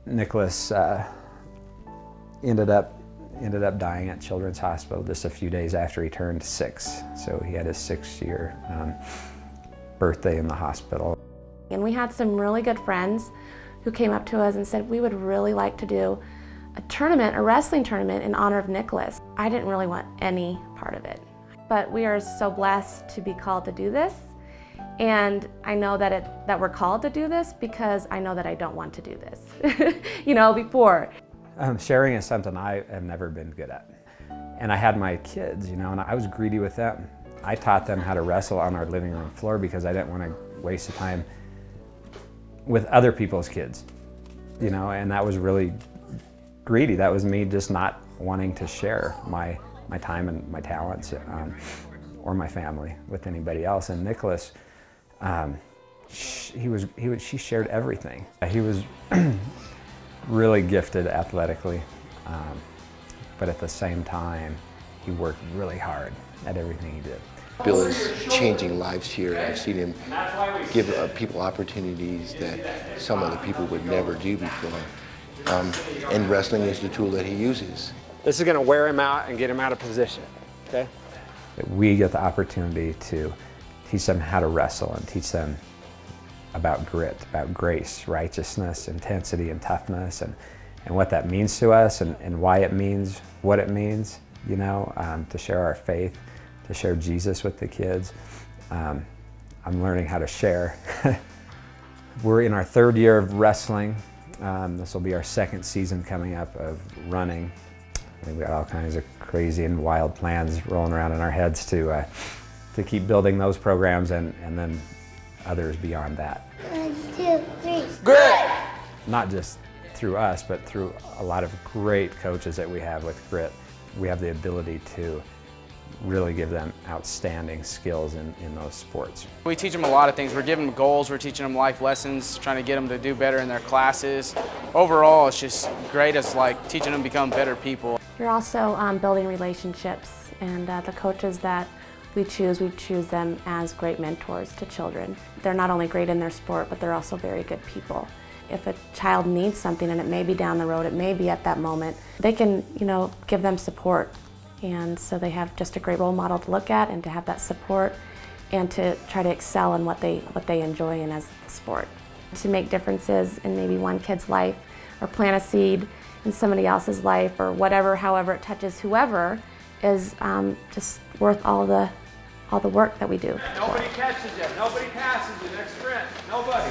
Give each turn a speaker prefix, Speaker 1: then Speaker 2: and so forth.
Speaker 1: Nicholas ended up dying at Children's Hospital just a few days after he turned 6. So he had his 6-year birthday in the hospital.
Speaker 2: And we had some really good friends who came up to us and said, we would really like to do a tournament, a wrestling tournament in honor of Nicholas. I didn't really want any part of it. But we are so blessed to be called to do this. And I know that we're called to do this because I know that I don't want to do this, you know, before.
Speaker 1: Sharing is something I have never been good at. And I had my kids, you know, and I was greedy with them. I taught them how to wrestle on our living room floor because I didn't want to waste the time with other people's kids, you know, and that was really greedy. That was me just not wanting to share my time and my talents or my family with anybody else. And Nicholas, she shared everything. He was really gifted athletically, but at the same time, he worked really hard at everything he did.
Speaker 3: Bill is changing lives here. I've seen him give people opportunities that some other people would never do before. And wrestling is the tool that he uses.
Speaker 4: This is going to wear him out and get him out of position, okay?
Speaker 1: We get the opportunity to teach them how to wrestle and teach them about grit, about grace, righteousness, intensity, and toughness, and what that means to us and why it means what it means, you know, to share our faith, to share Jesus with the kids. I'm learning how to share. We're in our 3rd year of wrestling. This will be our 2nd season coming up of running. We've got all kinds of crazy and wild plans rolling around in our heads to keep building those programs and then others beyond that.
Speaker 5: 1, 2, 3.
Speaker 4: Grit!
Speaker 1: Not just through us, but through a lot of great coaches that we have with Grit. We have the ability to really give them outstanding skills in those sports.
Speaker 6: We teach them a lot of things. We're giving them goals, we're teaching them life lessons, trying to get them to do better in their classes. Overall, it's just great. It's like teaching them to become better people.
Speaker 2: You're also building relationships, and the coaches that we choose them as great mentors to children. They're not only great in their sport, but they're also very good people. If a child needs something, and it may be down the road, it may be at that moment, they can, you know, give them support. And so they have just a great role model to look at and to have that support and to try to excel in what they enjoy in as a sport. To make differences in maybe one kid's life or plant a seed in somebody else's life or whatever, however it touches whoever, is just worth all the work that we do.
Speaker 4: Nobody catches you, nobody passes you, next sprint, nobody.